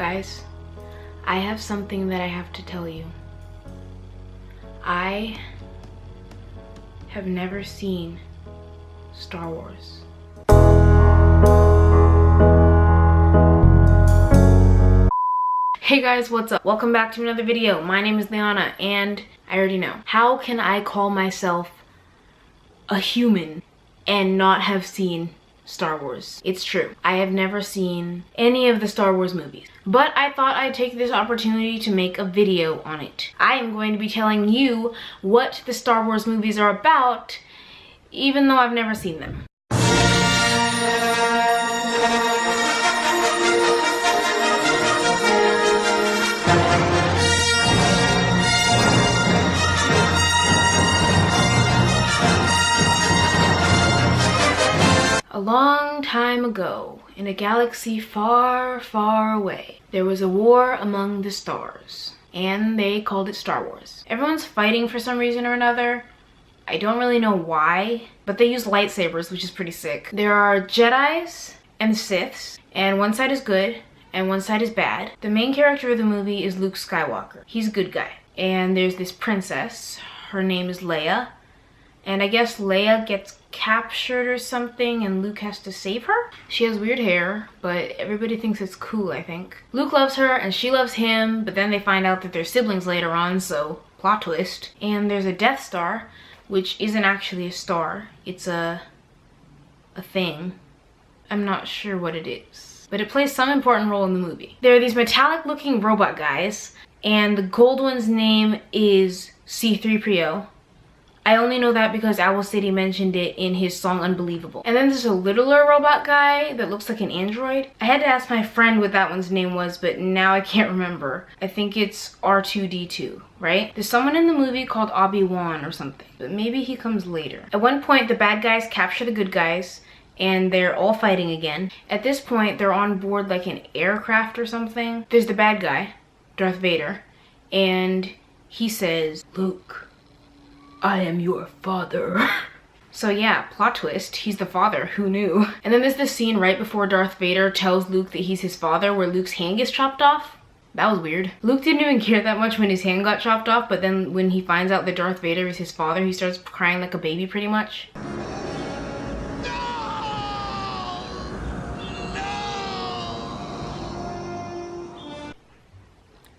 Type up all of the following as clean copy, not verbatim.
Guys, I have something that I have to tell you. I have never seen Star Wars. Hey guys, what's up? Welcome back to another video. My name is Lianna, and I already know. How can I call myself a human and not have seen Star Wars? It's true. I have never seen any of the Star Wars movies, but I thought I'd take this opportunity to make a video on it. I am going to be telling you what the Star Wars movies are about, even though I've never seen them. A long time ago, in a galaxy far, far away, there was a war among the stars, and they called it Star Wars. Everyone's fighting for some reason or another. I don't really know why, but they use lightsabers, which is pretty sick. There are Jedis and Siths, and one side is good, and one side is bad. The main character of the movie is Luke Skywalker. He's a good guy. And there's this princess. Her name is Leia. And I guess Leia gets captured or something and Luke has to save her. She has weird hair, but everybody thinks it's cool, I think. Luke loves her and she loves him, but then they find out that they're siblings later on, so plot twist. And there's a Death Star, which isn't actually a star. It's a thing. I'm not sure what it is, but it plays some important role in the movie. There are these metallic looking robot guys, and the gold one's name is C-3PO. I only know that because Owl City mentioned it in his song Unbelievable. And then there's a littler robot guy that looks like an android. I had to ask my friend what that one's name was, but now I can't remember. I think it's R2-D2, right? There's someone in the movie called Obi-Wan or something, but maybe he comes later. At one point, the bad guys capture the good guys, and they're all fighting again. At this point, they're on board like an aircraft or something. There's the bad guy, Darth Vader, and he says, "Luke, I am your father." So yeah, plot twist, he's the father, who knew? And then there's this scene right before Darth Vader tells Luke that he's his father where Luke's hand gets chopped off. That was weird. Luke didn't even care that much when his hand got chopped off, but then when he finds out that Darth Vader is his father, he starts crying like a baby pretty much.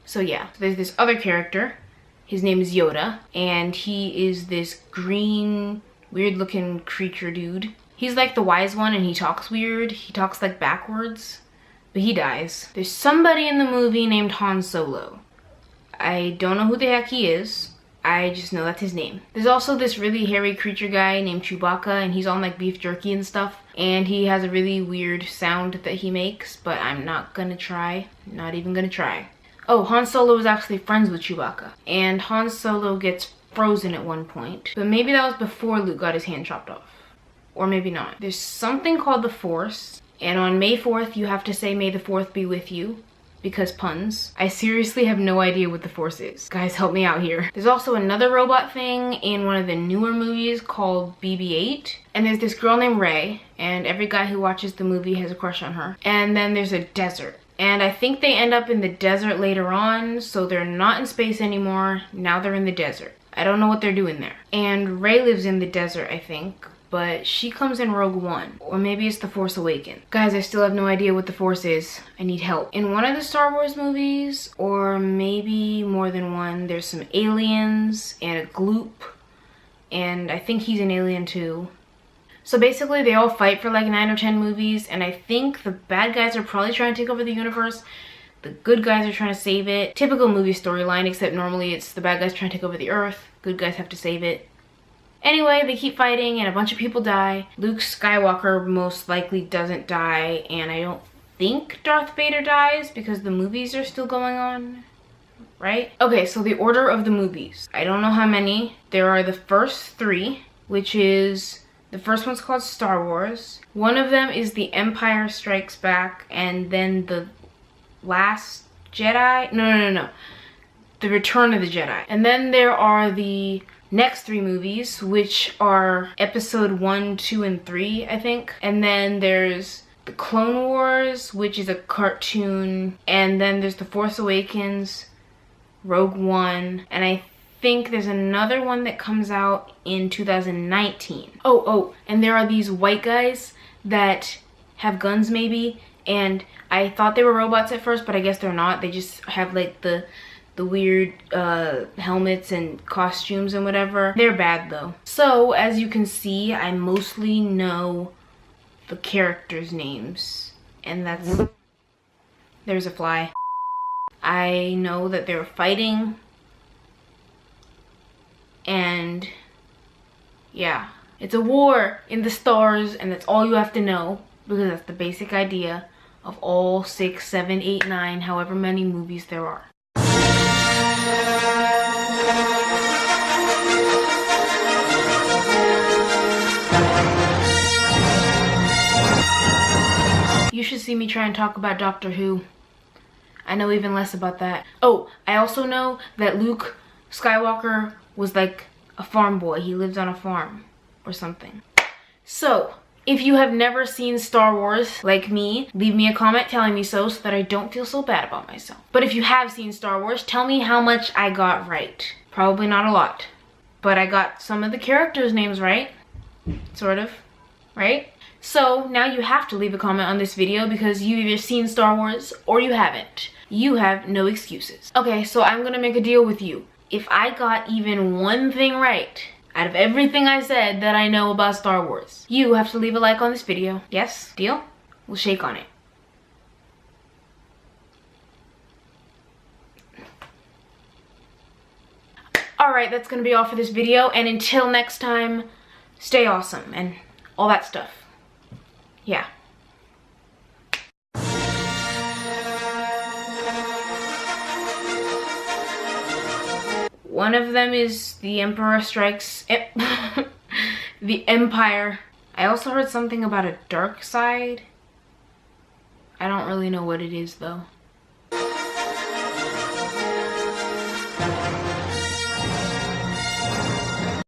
So yeah, there's this other character. His name is Yoda, and he is this green, weird-looking creature dude. He's like the wise one, and he talks weird. He talks like backwards, but he dies. There's somebody in the movie named Han Solo. I don't know who the heck he is. I just know that's his name. There's also this really hairy creature guy named Chewbacca, and he's on like beef jerky and stuff. And he has a really weird sound that he makes, but I'm not gonna try. Not even gonna try. Oh, Han Solo is actually friends with Chewbacca. And Han Solo gets frozen at one point. But maybe that was before Luke got his hand chopped off. Or maybe not. There's something called the Force. And on May 4th, you have to say, "May the 4th be with you." Because puns. I seriously have no idea what the Force is. Guys, help me out here. There's also another robot thing in one of the newer movies called BB-8. And there's this girl named Rey. And every guy who watches the movie has a crush on her. And then there's a desert. And I think they end up in the desert later on, so they're not in space anymore. Now they're in the desert. I don't know what they're doing there. And Rey lives in the desert, I think, but she comes in Rogue One. Or maybe it's The Force Awakens. Guys, I still have no idea what the Force is. I need help. In one of the Star Wars movies, or maybe more than one, there's some aliens and a gloop. And I think he's an alien too. So basically they all fight for like 9 or 10 movies, and I think the bad guys are probably trying to take over the universe. The good guys are trying to save it. Typical movie storyline, except normally it's the bad guys trying to take over the earth. Good guys have to save it. Anyway, they keep fighting and a bunch of people die. Luke Skywalker most likely doesn't die, and I don't think Darth Vader dies because the movies are still going on, right? Okay, so the order of the movies. I don't know how many. There are the first 3, which is... the first one's called Star Wars. One of them is The Empire Strikes Back, and then The Last Jedi. No. The Return of the Jedi. And then there are the next 3 movies, which are episode 1, 2, and 3, I think. And then there's the Clone Wars, which is a cartoon, and then there's The Force Awakens, Rogue One, and I think there's another one that comes out in 2019. Oh, and there are these white guys that have guns maybe, and I thought they were robots at first, but I guess they're not. They just have like the weird helmets and costumes and whatever. They're bad though. So as you can see, I mostly know the characters' names, and that's, there's a fly. I know that they're fighting, and yeah, it's a war in the stars, and that's all you have to know, because that's the basic idea of all 6, 7, 8, 9, however many movies there are. You should see me try and talk about Doctor Who. I know even less about that. Oh, I also know that Luke Skywalker was like a farm boy. He lived on a farm or something. So, if you have never seen Star Wars like me, leave me a comment telling me so that I don't feel so bad about myself. But if you have seen Star Wars, tell me how much I got right. Probably not a lot, but I got some of the characters' names right. Sort of, right? So now you have to leave a comment on this video because you've either seen Star Wars or you haven't. You have no excuses. Okay, so I'm gonna make a deal with you. If I got even one thing right out of everything I said that I know about Star Wars, you have to leave a like on this video. Yes? Deal? We'll shake on it. Alright, that's gonna be all for this video, and until next time, stay awesome and all that stuff. Yeah. One of them is The Emperor Strikes... The Empire. I also heard something about a dark side. I don't really know what it is though.